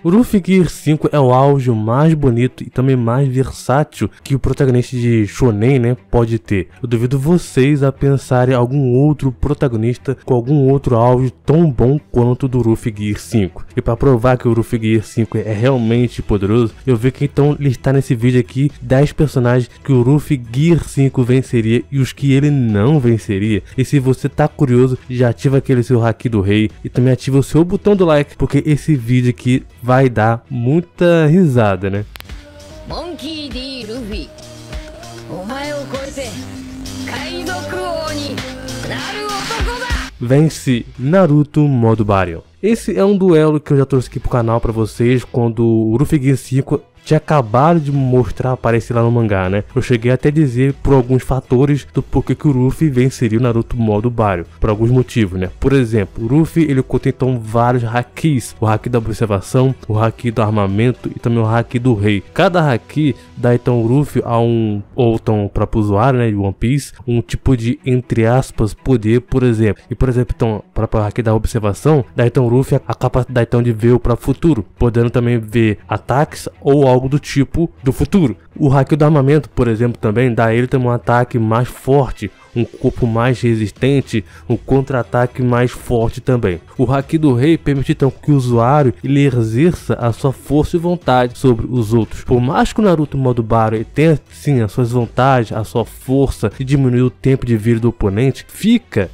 O Ruffy Gear 5 é o auge mais bonito e também mais versátil que o protagonista de Shonen, né, pode ter. Eu duvido vocês a pensarem em algum outro protagonista com algum outro auge tão bom quanto o do Ruffy Gear 5. E para provar que o Ruffy Gear 5 é realmente poderoso, eu vi que então listar nesse vídeo aqui 10 personagens que o Ruffy Gear 5 venceria e os que ele não venceria. E se você tá curioso, já ativa aquele seu haki do rei e também ativa o seu botão do like, porque esse vídeo aqui vai dar muita risada, né? Monkey D. Luffy, vence Naruto modo Baryon. Esse é um duelo que eu já trouxe aqui pro canal pra vocês quando o Ruffy Gear 5 tinha acabado de mostrar aparecer lá no mangá, né? Eu cheguei até a dizer por alguns fatores do porquê que o Ruffy venceria o Naruto modo Baryon, por alguns motivos, né? Por exemplo, o Ruffy ele contém então vários hakis, o haki da observação, o haki do armamento e também o haki do rei. Cada haki dá então o Ruffy a ou então para o usuário, né, de One Piece, um tipo de, entre aspas, poder, por exemplo. E por exemplo, então, para o haki da observação, dá então o Ruffy a capacidade então de ver o próprio futuro, podendo também ver ataques ou algo do tipo do futuro. O haki do armamento, por exemplo, também dá a ele também um ataque mais forte, um corpo mais resistente, um contra-ataque mais forte também. O haki do rei permite então que o usuário ele exerça a sua força e vontade sobre os outros. Por mais que o Naruto modo Baryon tenha sim as suas vantagens, a sua força e diminuir o tempo de vida do oponente,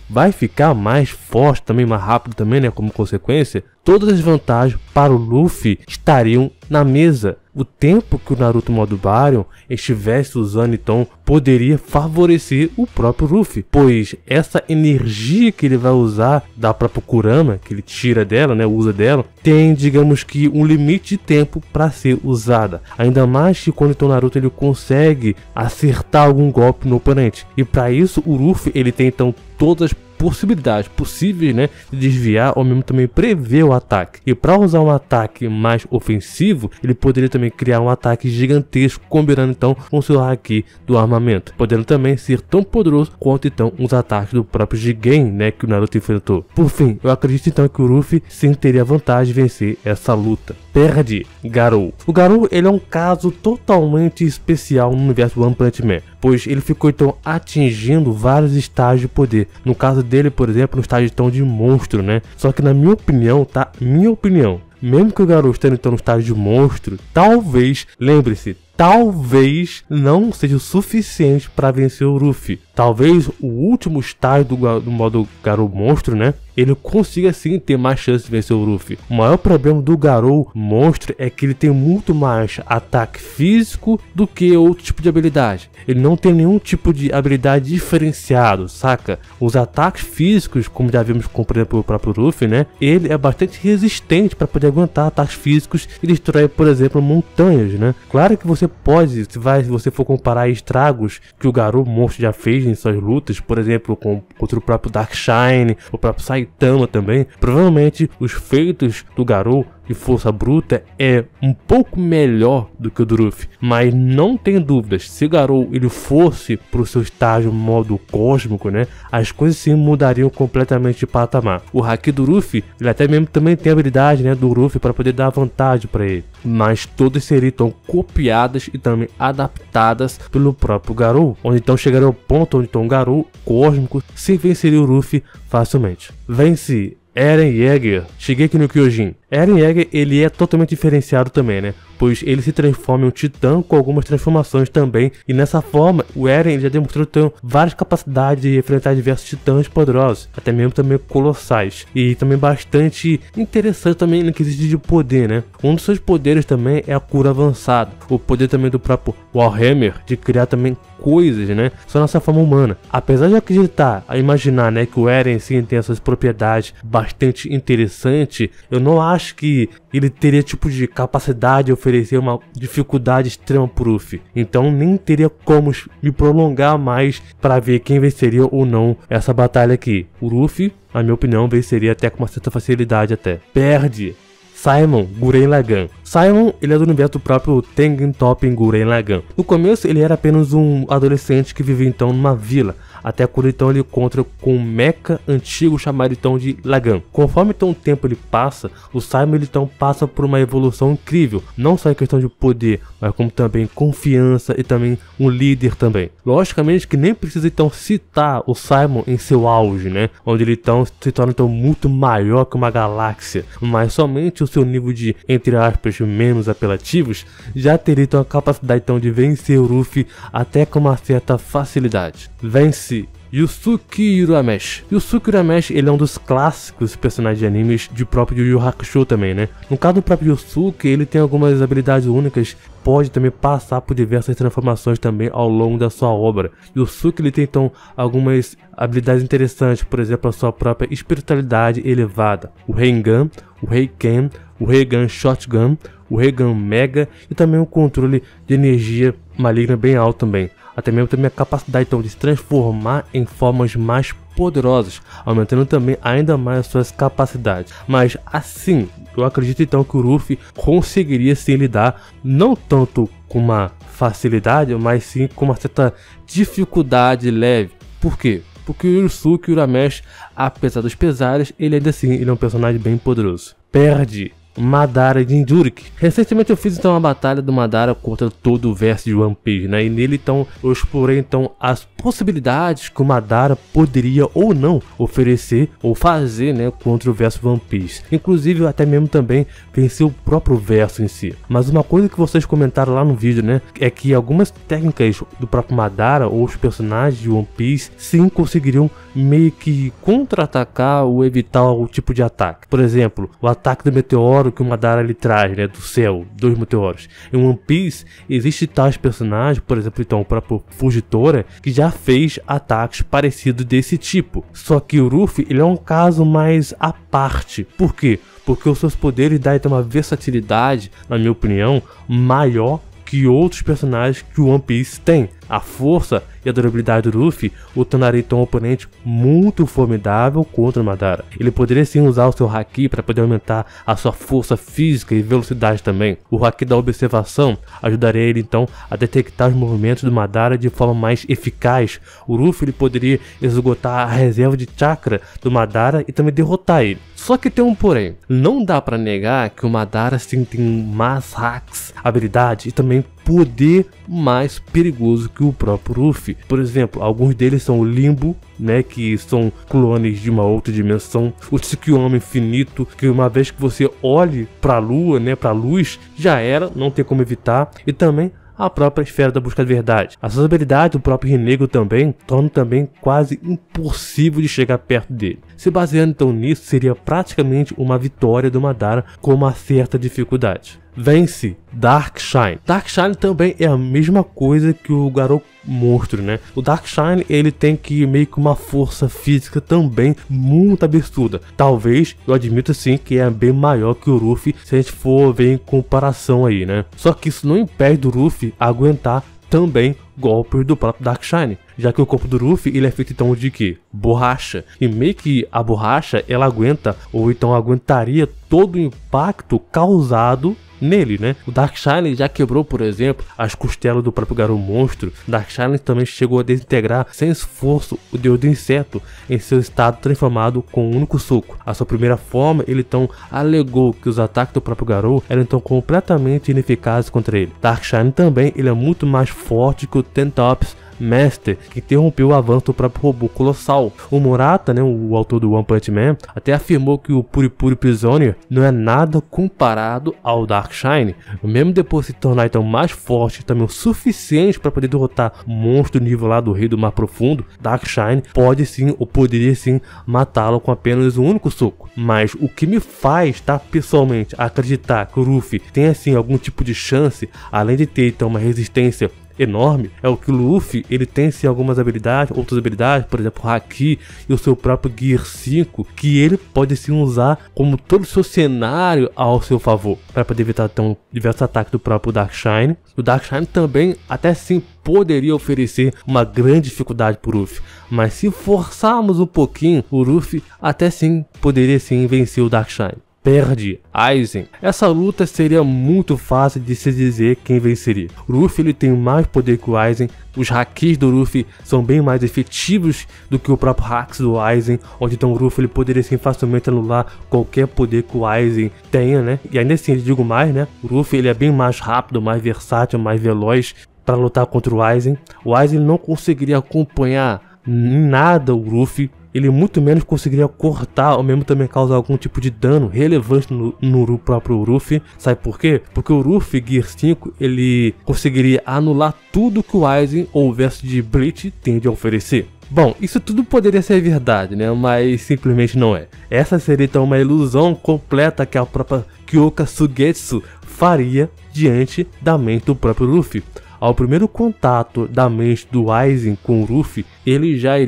vai ficar mais forte também, mais rápido também, né, como consequência. Todas as vantagens para o Luffy estariam na mesa. O tempo que o Naruto modo Baryon estivesse usando então poderia favorecer o próprio Luffy, pois essa energia que ele vai usar da própria Kurama, que ele tira dela, né, usa dela, tem, digamos que, um limite de tempo para ser usada. Ainda mais que quando então o Naruto ele consegue acertar algum golpe no oponente. E para isso o Luffy ele tem então todas as possibilidades possíveis, né, de desviar ou mesmo também prever o ataque. E para usar um ataque mais ofensivo, ele poderia também criar um ataque gigantesco, combinando então com o seu haki do armamento, podendo também ser tão poderoso quanto então os ataques do próprio Jigen, né, que o Naruto enfrentou. Por fim, eu acredito então que o Luffy sim teria vantagem de vencer essa luta. Perde Garou. O Garou ele é um caso totalmente especial no universo One Punch Man, pois ele ficou então atingindo vários estágios de poder. No caso dele, por exemplo, no estágio então de monstro, né? Só que na minha opinião, tá? Minha opinião, mesmo que o Garou esteja então no estágio de monstro, talvez, lembre-se, talvez não seja o suficiente para vencer o Luffy. Talvez o último estágio do modo Garou monstro, né, ele consiga sim ter mais chance de vencer o Luffy. O maior problema do Garou monstro é que ele tem muito mais ataque físico do que outro tipo de habilidade. Ele não tem nenhum tipo de habilidade diferenciado, saca? Os ataques físicos, como já vimos com, por exemplo, o próprio Luffy, né, ele é bastante resistente para poder aguentar ataques físicos e destruir, por exemplo, montanhas, né? Claro que você pode, se você for comparar estragos que o Garou monstro já fez em suas lutas, por exemplo, contra o próprio Darkshine, o próprio Saitama também, provavelmente os feitos do Garou de força bruta é um pouco melhor do que o do Luffy, mas não tem dúvidas, se o Garou ele fosse pro seu estágio modo cósmico, né, as coisas sim mudariam completamente de patamar. O haki do Luffy, ele até mesmo também tem a habilidade, né, do Luffy para poder dar vantagem para ele, mas todas seriam então copiadas e também adaptadas pelo próprio Garou, onde então chegaria ao ponto onde então o Garou cósmico se venceria o Luffy facilmente. Vence Eren Yeager, Shingeki no Kyojin. Eren Yeager ele é totalmente diferenciado também, né? Pois ele se transforma em um titã com algumas transformações também. E nessa forma, o Eren ele já demonstrou ter várias capacidades de enfrentar diversos titãs poderosos, até mesmo também colossais. E também bastante interessante também no quesito de poder, né? Um dos seus poderes também é a cura avançada. O poder também do próprio Warhammer de criar também coisas, né? Só nessa forma humana. Apesar de acreditar, a imaginar, né, que o Eren sim tem essas propriedades bastante interessantes, eu não acho que ele teria tipo de capacidade de oferecer uma dificuldade extrema pro Luffy. Então nem teria como me prolongar mais para ver quem venceria ou não essa batalha aqui. O Luffy, na minha opinião, venceria até com uma certa facilidade até. Perde Simon Gurren Lagann. Simon, ele é do universo do próprio Tengen Toppa Gurren Lagann. No começo, ele era apenas um adolescente que vivia então numa vila, até quando então ele encontra com um mecha antigo chamado então de Lagan. Conforme então o tempo ele passa, o Simon ele então passa por uma evolução incrível, não só em questão de poder, mas como também confiança e também um líder também. Logicamente que nem precisa então citar o Simon em seu auge, né, onde ele então se torna então muito maior que uma galáxia, mas somente o seu nível de, entre aspas, menos apelativos já teria então a capacidade então de vencer o Luffy até com uma certa facilidade. Vence Yusuke Urameshi. Yusuke Urameshi, ele é um dos clássicos personagens de animes de próprio Yu Yu Hakusho também, né? No caso do próprio Yusuke, ele tem algumas habilidades únicas, pode também passar por diversas transformações também ao longo da sua obra. Yusuke, ele tem então algumas habilidades interessantes, por exemplo, a sua própria espiritualidade elevada, o Reigan, o Reiken, o Reigan Shotgun, o Reigan Mega e também o controle de energia maligna bem alto também. Até mesmo também a capacidade então de se transformar em formas mais poderosas, aumentando também ainda mais as suas capacidades. Mas assim, eu acredito então que o Luffy conseguiria se lidar não tanto com uma facilidade, mas sim com uma certa dificuldade leve. Por quê? Porque o Yusuke Urameshi, apesar dos pesares, ele ainda assim ele é um personagem bem poderoso. Perde Madara de Jinchuriki. Recentemente eu fiz então uma batalha do Madara contra todo o verso de One Piece, né? E nele então eu explorei então as possibilidades que o Madara poderia ou não oferecer ou fazer, né, contra o verso One Piece. Inclusive até mesmo também vencer o próprio verso em si. Mas uma coisa que vocês comentaram lá no vídeo, né, é que algumas técnicas do próprio Madara ou os personagens de One Piece sim conseguiriam meio que contra-atacar ou evitar o tipo de ataque. Por exemplo, o ataque do meteoro que o Madara ele traz, né, do céu, 2 meteoros. Em One Piece existe tais personagens, por exemplo, então o próprio Fujitora, que já fez ataques parecidos desse tipo. Só que o Luffy ele é um caso mais à parte. Por quê? Porque os seus poderes dão então uma versatilidade, na minha opinião, maior que outros personagens que o One Piece tem. A força e a durabilidade do Luffy o tornaria então um oponente muito formidável contra o Madara. Ele poderia sim usar o seu Haki para poder aumentar a sua força física e velocidade também. O Haki da observação ajudaria ele então a detectar os movimentos do Madara de forma mais eficaz. O Luffy ele poderia esgotar a reserva de chakra do Madara e também derrotar ele. Só que tem um porém, não dá para negar que o Madara sim tem mais hacks, habilidade e também poder mais perigoso que o próprio Luffy. Por exemplo, alguns deles são o Limbo, né, que são clones de uma outra dimensão, o Tsukiyomi infinito, que uma vez que você olhe para a lua, né, para a luz, já era, não tem como evitar, e também a própria esfera da busca da verdade. As suas habilidades do próprio Rinnegan também tornam também quase impossível de chegar perto dele. Se baseando então nisso, seria praticamente uma vitória do Madara com uma certa dificuldade. Vence Darkshine. Darkshine também é a mesma coisa que o Garou Monstro, né? O Darkshine ele tem que meio que uma força física também muito absurda. Talvez, eu admito sim que é bem maior que o Luffy se a gente for ver em comparação aí, né? Só que isso não impede do Luffy aguentar também golpes do próprio Darkshine, já que o corpo do Luffy ele é feito então de que? Borracha, e meio que a borracha ela aguenta ou então aguentaria todo o impacto causado nele, né? O Darkshine já quebrou, por exemplo, as costelas do próprio Garou Monstro. Darkshine também chegou a desintegrar sem esforço o deus do inseto em seu estado transformado com um único soco. A sua primeira forma, ele então alegou que os ataques do próprio Garou eram então completamente ineficazes contra ele. Darkshine também ele é muito mais forte que o Tentops Master, que interrompeu o avanço do próprio robô colossal. O Murata, né, o autor do One Punch Man, até afirmou que o Puripuri Prisoner não é nada comparado ao Darkshine. Mesmo depois de se tornar então mais forte, também o suficiente para poder derrotar monstro do nível lá do Rei do Mar Profundo, Darkshine pode sim ou poderia sim matá-lo com apenas um único soco. Mas o que me faz, tá, pessoalmente, acreditar que o Luffy tem assim algum tipo de chance, além de ter então uma resistência enorme, é o que o Luffy ele tem sim algumas habilidades, outras habilidades, por exemplo, o Haki e o seu próprio Gear 5, que ele pode sim usar como todo o seu cenário ao seu favor, para poder evitar então diversos ataques do próprio Darkshine. O Darkshine também até sim poderia oferecer uma grande dificuldade para o Luffy, mas se forçarmos um pouquinho, o Luffy até sim poderia sim vencer o Darkshine. perde Aizen. Essa luta seria muito fácil de se dizer quem venceria. O Ruffy ele tem mais poder que o Aizen, os hakis do Ruffy são bem mais efetivos do que o próprio hacks do Aizen, onde então o Ruffy ele poderia sim facilmente anular qualquer poder que o Aizen tenha, né? E ainda assim, eu digo mais, né? O Ruffy ele é bem mais rápido, mais versátil, mais veloz para lutar contra o Aizen. O Aizen não conseguiria acompanhar em nada o Ruffy. Ele muito menos conseguiria cortar ou mesmo também causar algum tipo de dano relevante no próprio Ruffy. Sabe por quê? Porque o Ruffy Gear 5 ele conseguiria anular tudo que o Aizen ou o verso de Bleach tem de oferecer. Bom, isso tudo poderia ser verdade, né? Mas simplesmente não é. Essa seria então uma ilusão completa que a própria Kyoka Suigetsu faria diante da mente do próprio Ruffy. Ao primeiro contato da mente do Aizen com o Ruffy, ele já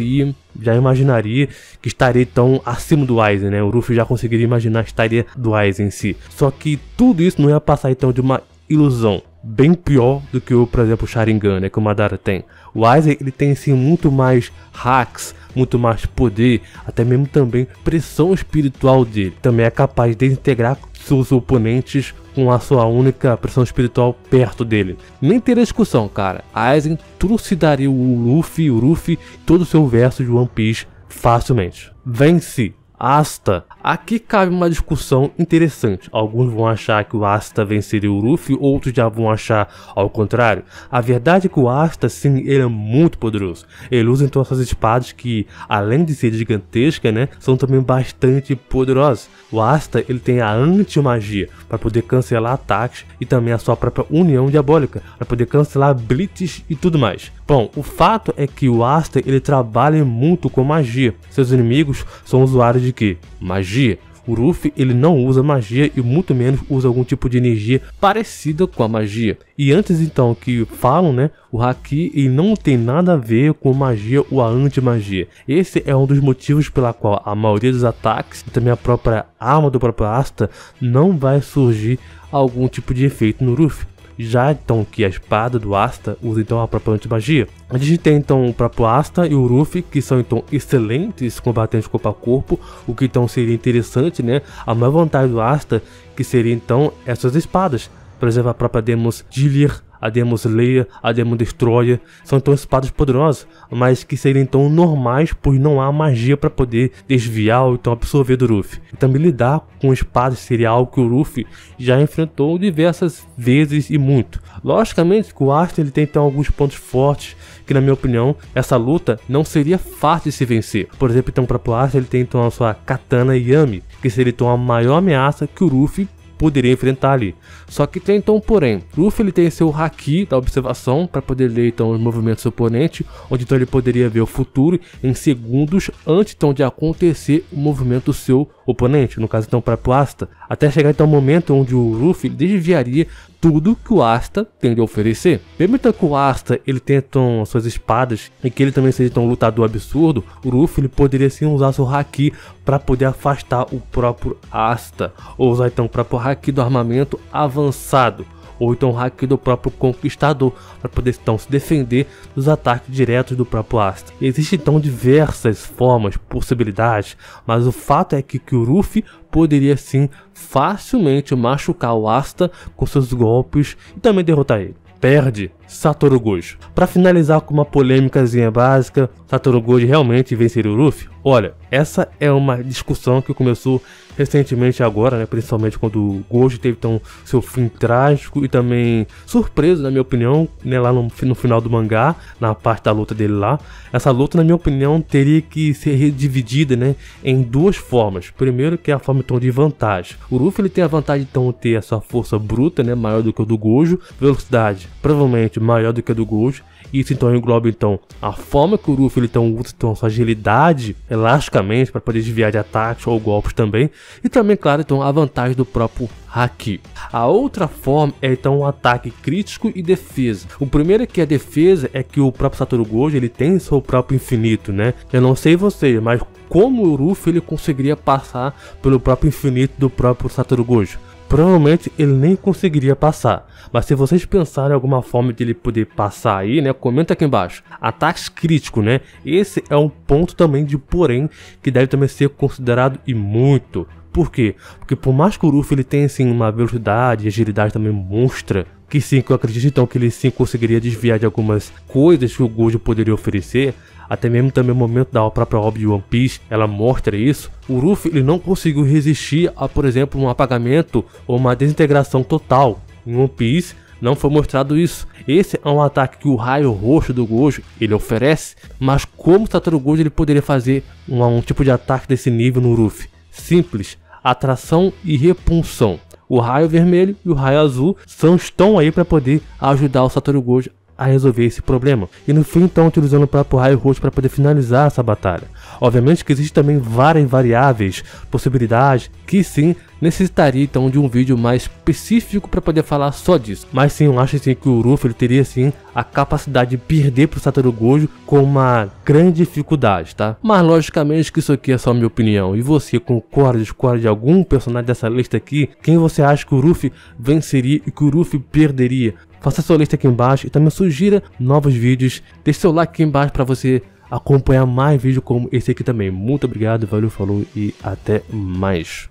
imaginaria que estaria então acima do Aizen, né? O Ruffy já conseguiria imaginar que estaria do Aizen em si. Só que tudo isso não ia passar então de uma ilusão. Bem pior do que por exemplo, o Sharingan, né, que o Madara tem. O Aizen ele tem assim muito mais hacks, muito mais poder, até mesmo também pressão espiritual dele. Também é capaz de integrar seus oponentes com a sua única pressão espiritual perto dele. Nem teria discussão, cara. Aizen trucidaria o Ruffy todo o seu verso de One Piece facilmente. Vence Asta. Aqui cabe uma discussão interessante. Alguns vão achar que o Asta venceria o Ruffy, outros já vão achar ao contrário. A verdade é que o Asta, sim, ele é muito poderoso. Ele usa então essas espadas que, além de ser gigantescas, né, são também bastante poderosas. O Asta, ele tem a anti-magia para poder cancelar ataques e também a sua própria união diabólica para poder cancelar blitz e tudo mais. Bom, o fato é que o Asta, ele trabalha muito com magia. Seus inimigos são usuários de quê? Magia. O Ruffy ele não usa magia e muito menos usa algum tipo de energia parecida com a magia. E antes então que falam, né, o Haki ele não tem nada a ver com magia ou a anti-magia. Esse é um dos motivos pela qual a maioria dos ataques e também a própria arma do próprio Asta não vai surgir algum tipo de efeito no Ruffy. Já então que a espada do Asta usa então a própria anti-magia. A gente tem então o próprio Asta e o Ruffy, que são então excelentes combatentes corpo a corpo, o que então seria interessante, né? A maior vantagem do Asta, que seria então essas espadas. Por exemplo, a própria Demon Dealer, a Demon Slayer, a Demon Destroyer, são então espadas poderosas, mas que seriam então normais, pois não há magia para poder desviar ou então absorver do Ruffy. E também lidar com espadas seria algo que o Ruffy já enfrentou diversas vezes e muito. Logicamente que o Asta ele tem então alguns pontos fortes, que na minha opinião, essa luta não seria fácil de se vencer. Por exemplo, então para o Asta ele tem então a sua Katana Yami, que seria então a maior ameaça que o Ruffy poderia enfrentar ali. Só que tem então porém, Ruffy ele tem seu Haki da observação para poder ler então os movimentos do oponente, onde então ele poderia ver o futuro em segundos antes então de acontecer o movimento do seu oponente, no caso então para o Asta, até chegar então o momento onde o Ruffy desviaria tudo que o Asta tem de oferecer. Mesmo então que o Asta ele tem então suas espadas e que ele também seja então um lutador absurdo, o Ruffy ele poderia sim usar seu Haki para poder afastar o próprio Asta, ou usar então o próprio Haki do armamento avançado, ou então o Haki do próprio Conquistador, para poder então se defender dos ataques diretos do próprio Asta. Existem então diversas formas, possibilidades, mas o fato é que o Ruffy poderia sim facilmente machucar o Asta com seus golpes e também derrotar ele. Perde Satoru Gojo. Para finalizar com uma polêmicazinha básica, Satoru Gojo realmente venceria o Ruffy? Olha, essa é uma discussão que começou recentemente agora, né, principalmente quando o Gojo teve então seu fim trágico e também surpreso, na minha opinião, né, lá no final do mangá, na parte da luta dele lá. Essa luta, na minha opinião, teria que ser dividida, né, em duas formas. Primeiro, que é a forma então de vantagem. O Ruffy ele tem a vantagem então de ter a sua força bruta, né, maior do que a do Gojo, velocidade provavelmente maior do que a do Gojo. Isso então engloba então a forma que o Ruffy ele então usa então sua agilidade elasticamente para poder desviar de ataques ou golpes também, e também claro então a vantagem do próprio Haki. A outra forma é então o ataque crítico e defesa. O primeiro que é a defesa é que o próprio Satoru Gojo ele tem seu próprio infinito, né? Eu não sei vocês, mas como o Ruffy ele conseguiria passar pelo próprio infinito do próprio Satoru Gojo? Provavelmente ele nem conseguiria passar, mas se vocês pensarem em alguma forma de ele poder passar aí, né, comenta aqui embaixo. Ataques críticos, né, esse é um ponto também de porém que deve também ser considerado e muito Por quê? Porque por mais que o Luffy ele tenha assim uma velocidade e agilidade também monstra, que sim, que eu acredito então que ele sim conseguiria desviar de algumas coisas que o Gojo poderia oferecer, até mesmo também o momento da própria obra de One Piece, ela mostra isso. O Luffy ele não conseguiu resistir a, por exemplo, um apagamento ou uma desintegração total. Em One Piece não foi mostrado isso. Esse é um ataque que o raio roxo do Gojo ele oferece, mas como o Satoru Gojo ele poderia fazer um tipo de ataque desse nível no Luffy? Simples, atração e repulsão. O raio vermelho e o raio azul estão aí para poder ajudar o Satoru Gojo a resolver esse problema. E no fim então utilizando o próprio raio roxo para poder finalizar essa batalha. Obviamente que existem também várias variáveis, possibilidades, que sim necessitaria então de um vídeo mais específico para poder falar só disso. Mas sim, eu acho assim, que o Luffy ele teria sim a capacidade de perder para o Satoru Gojo com uma grande dificuldade, tá? Mas logicamente que isso aqui é só minha opinião. E você concorda, discorda de algum personagem dessa lista aqui? Quem você acha que o Luffy venceria e que o Luffy perderia? Faça sua lista aqui embaixo e também sugira novos vídeos. Deixe seu like aqui embaixo para você acompanhar mais vídeos como esse aqui também. Muito obrigado, valeu, falou e até mais.